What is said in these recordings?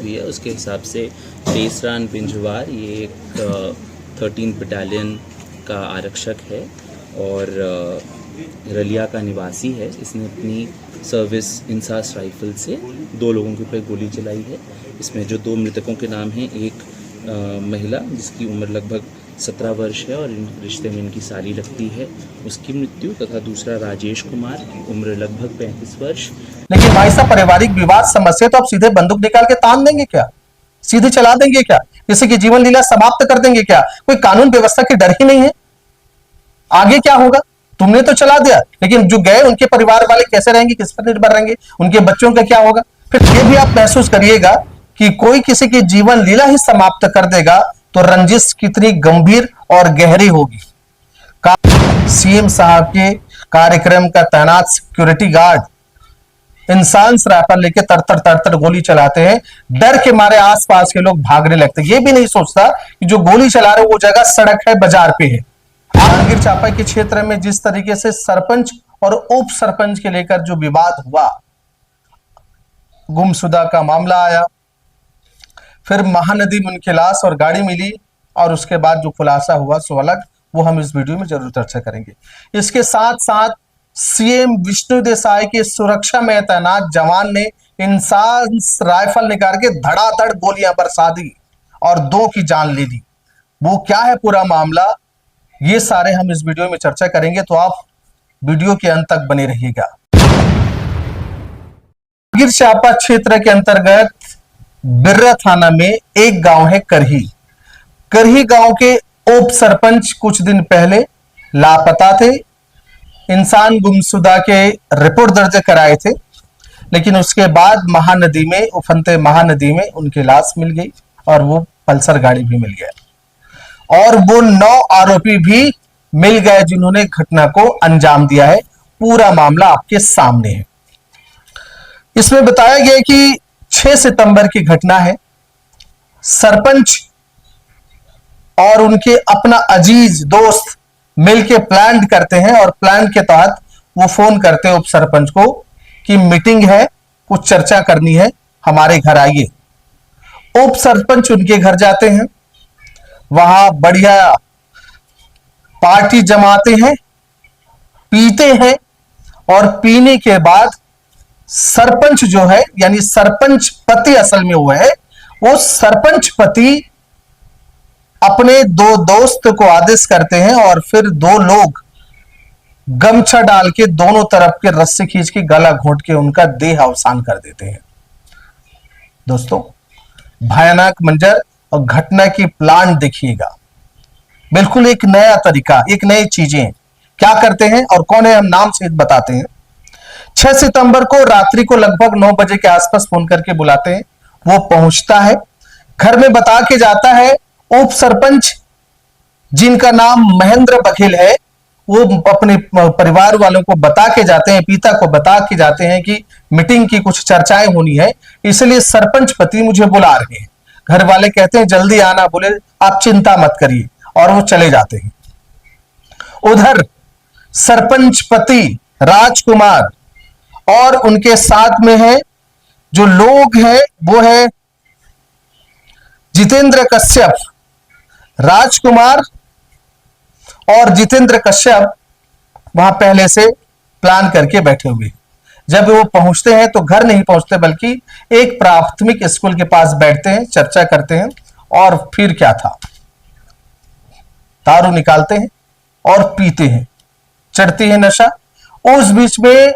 हुई है उसके हिसाब से टेसरान पिंजवार ये एक 13 बटालियन का आरक्षक है और रलिया का निवासी है। इसने अपनी सर्विस इंसास राइफल से 2 लोगों के ऊपर गोली चलाई है। इसमें जो 2 मृतकों के नाम हैं, एक महिला जिसकी उम्र लगभग 17 वर्ष है और इन रिश्ते में इनकी साली लगती है, उसकी मृत्यु, तथा दूसरा राजेश कुमार की उम्र लगभग 35 वर्ष। लेकिन भाई साहब, पारिवारिक विवाद समस्या तो आप सीधे बंदूक निकाल के तान देंगे क्या? सीधे चला देंगे क्या? किसी की जीवन लीला समाप्त कर देंगे क्या? कोई कानून व्यवस्था की डर ही नहीं है? आगे क्या होगा? तुमने तो चला दिया, लेकिन जो गए उनके परिवार वाले कैसे रहेंगे, किस पर निर्भर रहेंगे, उनके बच्चों का क्या होगा? फिर ये भी आप महसूस करिएगा कि कोई किसी की जीवन लीला ही समाप्त कर देगा तो रंजिश कितनी गंभीर और गहरी होगी। सीएम साहब के कार्यक्रम का तैनात सिक्योरिटी गार्ड इंसान राइफल लेके तर गोली चलाते हैं। डर के मारे आसपास के लोग भागने लगते हैं। ये भी नहीं सोचता कि जो गोली चला रहे वो जगह सड़क है, बाजार पे है। जांजगीर चांपा के क्षेत्र में जिस तरीके से सरपंच और उप सरपंच के लेकर जो विवाद हुआ, गुमशुदा का मामला आया, फिर महानदी में उनकी लाश और गाड़ी मिली, और उसके बाद जो खुलासा हुआ सो अलग, वो हम इस वीडियो में जरूर चर्चा करेंगे। इसके साथ साथ सीएम विष्णु देसाई की सुरक्षा में तैनात जवान ने इंसान राइफल निकाल के धड़ाधड़ गोलियां बरसा दी और 2 की जान ले ली। वो क्या है पूरा मामला, ये सारे हम इस वीडियो में चर्चा करेंगे, तो आप वीडियो के अंत तक बने रहिएगा। जांजगीर चांपा क्षेत्र के अंतर्गत बिर्रा थाना में एक गांव है करही। करही गांव के उप सरपंच कुछ दिन पहले लापता थे। इंसान गुमशुदा के रिपोर्ट दर्ज कराए थे, लेकिन उसके बाद महानदी में, उफनते महानदी में उनकी लाश मिल गई और वो पल्सर गाड़ी भी मिल गया, और वो 9 आरोपी भी मिल गए जिन्होंने घटना को अंजाम दिया है। पूरा मामला आपके सामने है। इसमें बताया गया कि 6 सितंबर की घटना है। सरपंच और उनके अपना अजीज दोस्त मिलके प्लान करते हैं, और प्लान के तहत वो फोन करते हैं उप सरपंच को कि मीटिंग है, कुछ चर्चा करनी है, हमारे घर आइए। उप सरपंच उनके घर जाते हैं, वहां बढ़िया पार्टी जमाते हैं, पीते हैं, और पीने के बाद सरपंच जो है, यानी सरपंच पति असल में वो है, वो सरपंच पति अपने 2 दोस्त को आदेश करते हैं और फिर 2 लोग गमछा डाल के दोनों तरफ के रस्सी खींच के गला घोंट के उनका देह अवसान कर देते हैं। दोस्तों, भयानक मंजर और घटना की प्लान देखिएगा। बिल्कुल एक नया तरीका, एक नई चीजें क्या करते हैं और कौन है, हम नाम सहित बताते हैं। 6 सितंबर को रात्रि को लगभग 9 बजे के आसपास फोन करके बुलाते हैं। वो पहुंचता है, घर में बता के जाता है। उप सरपंच जिनका नाम महेंद्र बघेल है, वो अपने परिवार वालों को बता के जाते हैं, पिता को बता के जाते हैं कि मीटिंग की कुछ चर्चाएं होनी है, इसलिए सरपंच पति मुझे बुला रहे हैं। घर वाले कहते हैं जल्दी आना, बोले आप चिंता मत करिए, और वो चले जाते हैं। उधर सरपंच पति राजकुमार और उनके साथ में है जो लोग हैं, वो है जितेंद्र कश्यप। राजकुमार और जितेंद्र कश्यप वहां पहले से प्लान करके बैठे हुए। जब वो पहुंचते हैं तो घर नहीं पहुंचते, बल्कि एक प्राथमिक स्कूल के पास बैठते हैं, चर्चा करते हैं, और फिर क्या था, दारू निकालते हैं और पीते हैं, चढ़ती है नशा। उस बीच में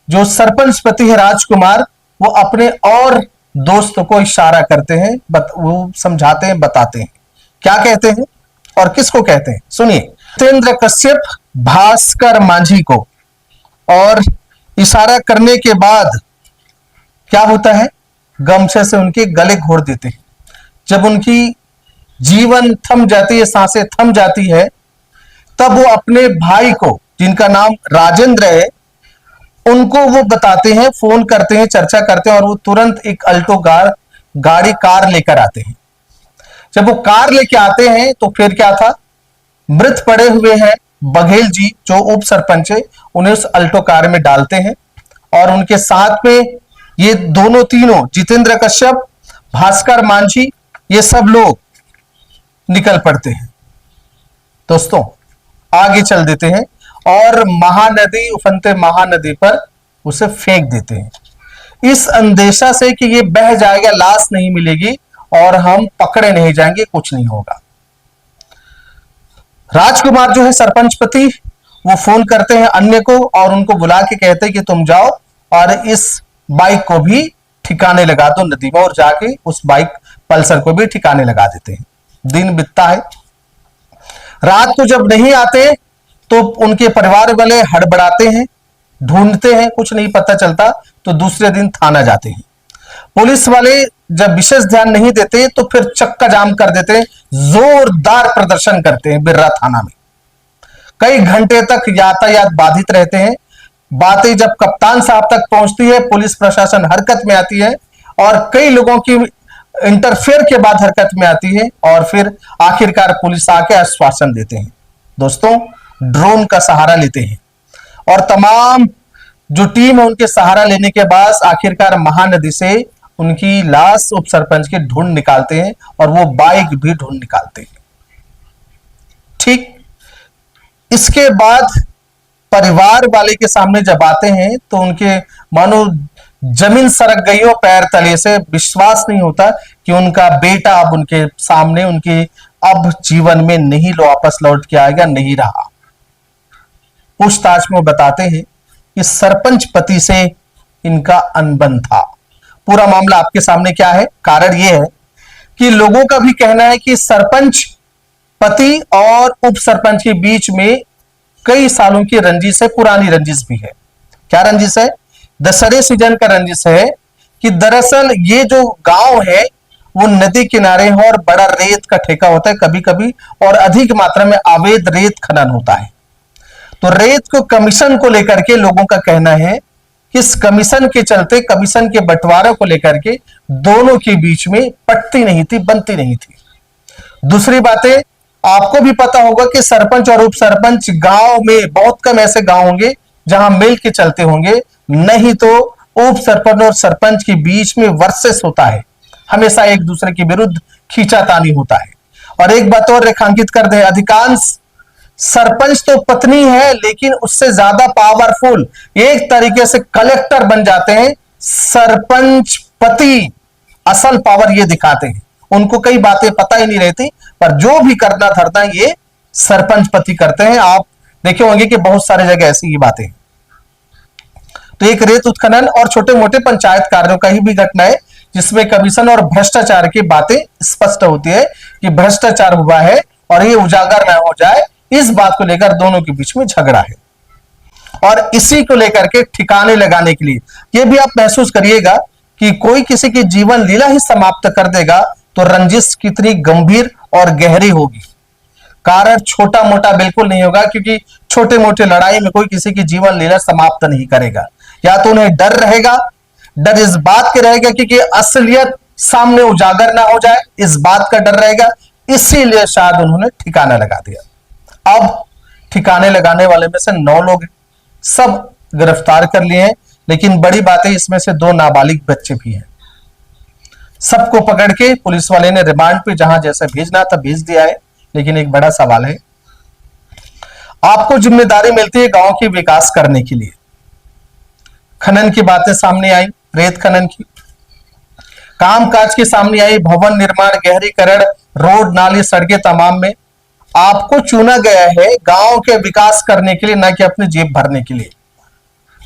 जो सरपंच पति है राजकुमार, वो अपने और दोस्त को इशारा करते हैं, वो समझाते हैं, बताते हैं। क्या कहते हैं और किसको कहते हैं, सुनिए। जितेंद्र कश्यप भास्कर मांझी को, और इशारा करने के बाद क्या होता है, गमछे से उनके गले घोट देते हैं। जब उनकी जीवन थम जाती है, सांसें थम जाती है, तब वो अपने भाई को, जिनका नाम राजेंद्र है, उनको वो बताते हैं, फोन करते हैं, चर्चा करते हैं, और वो तुरंत एक अल्टो कार लेकर आते हैं। जब वो कार लेके आते हैं तो फिर क्या था, मृत पड़े हुए हैं बघेल जी जो उप सरपंच है, उन्हें उस अल्टो कार में डालते हैं, और उनके साथ में ये दोनों तीनों, जितेंद्र कश्यप, भास्कर मांझी, ये सब लोग निकल पड़ते हैं। दोस्तों आगे चल देते हैं और महानदी, उफनते महानदी पर उसे फेंक देते हैं, इस अंदेशा से कि ये बह जाएगा, लाश नहीं मिलेगी और हम पकड़े नहीं जाएंगे, कुछ नहीं होगा। राजकुमार जो है सरपंच पति, वो फोन करते हैं अन्य को और उनको बुला के कहते हैं कि तुम जाओ और इस बाइक को भी ठिकाने लगा दो नदी में, और जाके उस बाइक पल्सर को भी ठिकाने लगा देते हैं। दिन बीतता है, रात को जब नहीं आते तो उनके परिवार वाले हड़बड़ाते हैं, ढूंढते हैं, कुछ नहीं पता चलता, तो दूसरे दिन थाना जाते हैं। पुलिस वाले जब विशेष ध्यान नहीं देते तो फिर चक्का जाम कर देते हैं, जोरदार प्रदर्शन करते हैं बिर्रा थाना में। कई घंटे तक यातायात बाधित रहते हैं। बातें जब कप्तान साहब तक पहुंचती है, पुलिस प्रशासन हरकत में आती है और कई लोगों की इंटरफेयर के बाद हरकत में आती है और फिर आखिरकार पुलिस आके आश्वासन देते हैं। दोस्तों ड्रोन का सहारा लेते हैं और तमाम जो टीम है उनके सहारा लेने के बाद आखिरकार महानदी से उनकी लाश उप सरपंच की ढूंढ निकालते हैं और वो बाइक भी ढूंढ निकालते हैं। ठीक इसके बाद परिवार वाले के सामने जब आते हैं तो उनके मानो जमीन सरक गई हो पैर तले से, विश्वास नहीं होता कि उनका बेटा अब उनके सामने, उनके अब जीवन में नहीं वापस लौट के आएगा, नहीं रहा। पूछताछ में बताते हैं कि सरपंच पति से इनका अनबन था। पूरा मामला आपके सामने क्या है, कारण यह है कि लोगों का भी कहना है कि सरपंच पति और उप सरपंच के बीच में कई सालों की रंजिश है, पुरानी रंजिश भी है। क्या रंजिश है? दशहरे सीजन का रंजिश है कि दरअसल ये जो गांव है वो नदी किनारे है और बड़ा रेत का ठेका होता है कभी कभी, और अधिक मात्रा में अवैध रेत खनन होता है। तो रेत को कमीशन को लेकर के लोगों का कहना है कि इस कमीशन के चलते, कमीशन के बंटवारे को लेकर के दोनों के बीच में पटती नहीं थी, बनती नहीं थी। दूसरी बातें आपको भी पता होगा कि सरपंच और उप सरपंच गांव में बहुत कम ऐसे गांव होंगे जहां मिल के चलते होंगे, नहीं तो उप सरपंच और सरपंच के बीच में वर्सेस होता है, हमेशा एक दूसरे के विरुद्ध खींचातानी होता है। और एक बात और रेखांकित कर दे, अधिकांश सरपंच तो पत्नी है लेकिन उससे ज्यादा पावरफुल एक तरीके से कलेक्टर बन जाते हैं सरपंच पति। असल पावर ये दिखाते हैं, उनको कई बातें पता ही नहीं रहती, पर जो भी करना धरना ये सरपंच पति करते हैं। आप देखे होंगे कि बहुत सारे जगह ऐसी ही बातें। तो एक रेत उत्खनन और छोटे मोटे पंचायत कार्यों का ही भी घटना है जिसमें कमीशन और भ्रष्टाचार की बातें स्पष्ट होती है कि भ्रष्टाचार हुआ है और ये उजागर न हो जाए, इस बात को लेकर दोनों के बीच में झगड़ा है। और इसी को लेकर के ठिकाने लगाने के लिए ये भी आप महसूस करिएगा कि कोई किसी की जीवन लीला ही समाप्त कर देगा तो रंजिश कितनी गंभीर और गहरी होगी। कारण छोटा मोटा बिल्कुल नहीं होगा, क्योंकि छोटे मोटे लड़ाई में कोई किसी की जीवन लीला समाप्त नहीं करेगा। या तो उन्हें डर रहेगा, डर इस बात के रहेगा क्योंकि असलियत सामने उजागर ना हो जाए, इस बात का डर रहेगा, इसीलिए शायद उन्होंने ठिकाना लगा दिया। अब ठिकाने लगाने वाले में से 9 लोग हैं, सब गिरफ्तार कर लिए हैं, लेकिन बड़ी बात है इसमें से 2 नाबालिग बच्चे भी हैं। सबको पकड़ के पुलिस वाले ने रिमांड पे जहां जैसे भेजना था भेज दिया है। लेकिन एक बड़ा सवाल है, आपको जिम्मेदारी मिलती है गांव की विकास करने के लिए। खनन की बातें सामने आई, रेत खनन की, कामकाज की सामने आई, भवन निर्माण, गहरीकरण, रोड, नाली, सड़कें, तमाम में आपको चुना गया है गांव के विकास करने के लिए, ना कि अपनी जेब भरने के लिए।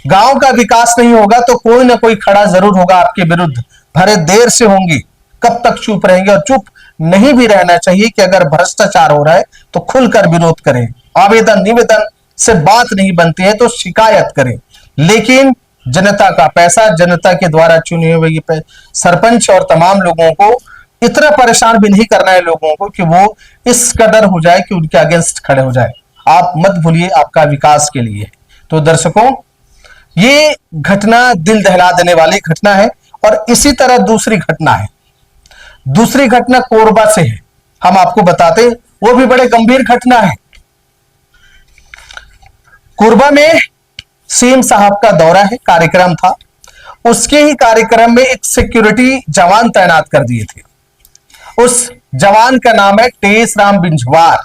गांव का विकास नहीं होगा तो कोई ना कोई खड़ा जरूर होगा आपके विरुद्ध, भरे देर से होंगे। कब तक चुप रहेंगे? और चुप नहीं भी रहना चाहिए कि अगर भ्रष्टाचार हो रहा है तो खुलकर विरोध करें। आवेदन निवेदन से बात नहीं बनती है तो शिकायत करें, लेकिन जनता का पैसा, जनता के द्वारा चुने हुए सरपंच और तमाम लोगों को इतना परेशान भी नहीं करना है लोगों को कि वो इस कदर हो जाए कि उनके अगेंस्ट खड़े हो जाए। आप मत भूलिए आपका विकास के लिए। तो दर्शकों ये घटना दिल दहला देने वाली घटना है। और इसी तरह दूसरी घटना है, दूसरी घटना कोरबा से है, हम आपको बताते, वो भी बड़े गंभीर घटना है। कोरबा में सीएम साहब का दौरा है, कार्यक्रम था उसके ही कार्यक्रम में एक सिक्योरिटी जवान तैनात कर दिए थे। उस जवान का नाम है टेसराम बिंजवार।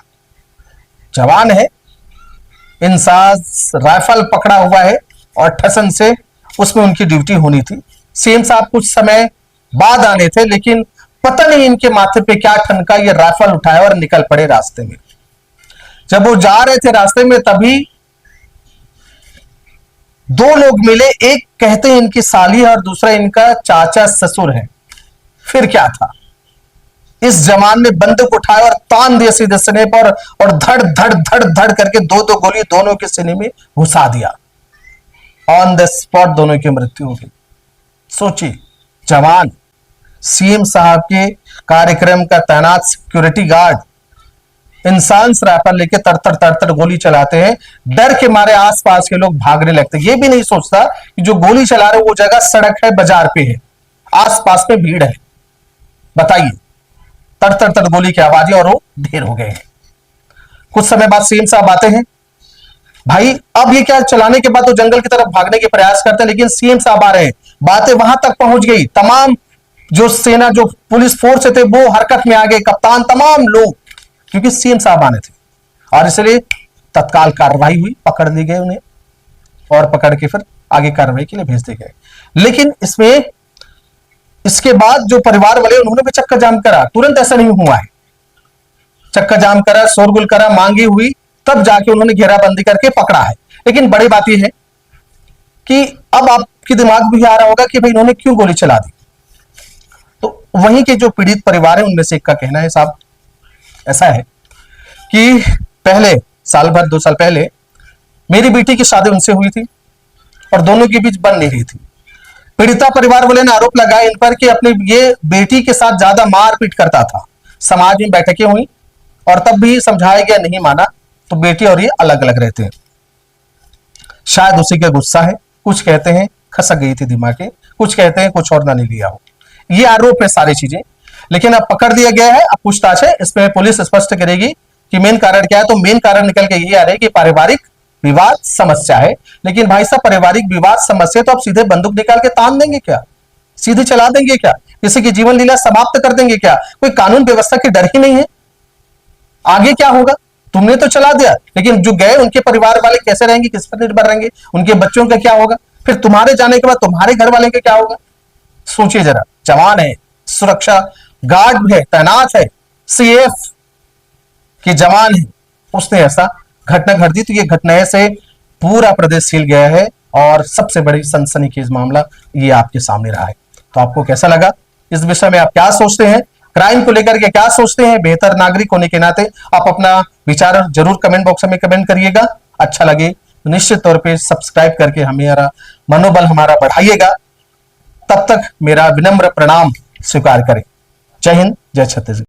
जवान है, इंसास राइफल पकड़ा हुआ है और ठसन से उसमें उनकी ड्यूटी होनी थी। सीएम साहब कुछ समय बाद आने थे, लेकिन पता नहीं इनके माथे पे क्या ठनका, ये राइफल उठाया और निकल पड़े रास्ते में। जब वो जा रहे थे रास्ते में, तभी दो लोग मिले, एक कहते हैं इनकी साली है और दूसरा इनका चाचा ससुर है। फिर क्या था, इस जवान ने बंदूक उठाया और तान दिया सीधे सीने पर और धड़ धड़ धड़ धड़ करके दो दो गोली दोनों के सीने में घुसा दिया। ऑन द स्पॉट दोनों की मृत्यु हो गई। सोचिए, जवान सीएम साहब के कार्यक्रम का तैनात सिक्योरिटी गार्ड इंसान राइफल लेके तड़तड़ तड़तड़ गोली चलाते हैं, डर के मारे आसपास के लोग भागने लगते हैं। ये भी नहीं सोचता कि जो गोली चला रहे वो जगह सड़क है, बाजार पे है, आसपास में भीड़ है। बताइए, तड़तड़ तड़ गोली की आवाजें और वो ढेर हो गए हैं। कुछ समय बाद सीएम साहब आते हैं। भाई अब ये क्या, चलाने के बाद तो जंगल की तरफ भागने के प्रयास करते हैं, लेकिन सीएम साहब आ रहे हैं। बातें वहां तक पहुंच गई, तमाम जो सेना, जो पुलिस फोर्स थे वो हरकत में आ गए, कप्तान, तमाम लोग, क्योंकि सीएम साहब आने थे। और इसलिए तत्काल कार्रवाई हुई, पकड़ ली गए उन्हें और पकड़ के फिर आगे कार्रवाई के लिए भेज दिए गए। लेकिन इसमें इसके बाद जो परिवार वाले, उन्होंने भी चक्का जाम करा। तुरंत ऐसा नहीं हुआ है, चक्का जाम करा, शोरगुल करा, मांगी हुई, तब जाके उन्होंने घेराबंदी करके पकड़ा है। लेकिन बड़ी बात यह है कि अब आपके दिमाग में भी आ रहा होगा कि भाई इन्होंने क्यों गोली चला दी। तो वहीं के जो पीड़ित परिवार है उनमें से एक का कहना है, साहब ऐसा है कि पहले साल भर 2 साल पहले मेरी बेटी की शादी उनसे हुई थी और दोनों के बीच बन नहीं रही थी। पीड़िता परिवार वाले ने आरोप लगाया इन पर कि अपनी ये बेटी के साथ ज्यादा मारपीट करता था। समाज में बैठकें हुई और तब भी समझाया गया, नहीं माना, तो बेटी और ये अलग अलग रहते हैं। शायद उसी का गुस्सा है, कुछ कहते हैं खसक गई थी दिमाग, कुछ कहते हैं कुछ और ना नहीं लिया हो। ये आरोप है सारी चीजें, लेकिन अब पकड़ दिया गया है। अब पूछताछ है, इसमें पुलिस स्पष्ट करेगी कि मेन कारण क्या है। तो मेन कारण निकल के यही आ रहा है कि पारिवारिक विवाद समस्या है। लेकिन भाई साहब, पारिवारिक विवाद समस्या तो आप सीधे बंदूक निकाल के तान देंगे क्या? सीधे चला देंगे क्या? किसी की जीवन लीला समाप्त कर देंगे क्या? कोई कानून व्यवस्था की डर ही नहीं है। आगे क्या होगा? तुमने तो चला दिया, लेकिन जो गए उनके परिवार वाले कैसे रहेंगे, किस पर निर्भर रहेंगे? उनके बच्चों का क्या होगा? फिर तुम्हारे जाने के बाद तुम्हारे घर वाले का क्या होगा? सोचिए जरा। जवान है, सुरक्षा गार्ड है, तैनात है, सीएफ के जवान है, उसने ऐसा घटना घट दी। तो ये घटना से पूरा प्रदेश हिल गया है और सबसे बड़ी सनसनीखेज मामला ये आपके सामने रहा है। तो आपको कैसा लगा? इस विषय में आप क्या सोचते हैं? क्राइम को लेकर के क्या सोचते हैं? बेहतर नागरिक होने के नाते आप अपना विचार जरूर कमेंट बॉक्स में कमेंट करिएगा। अच्छा लगे तो निश्चित तौर पे सब्सक्राइब करके हमारा मनोबल हमारा बढ़ाइएगा। तब तक मेरा विनम्र प्रणाम स्वीकार करें। जय हिंद, जय छत्तीसगढ़।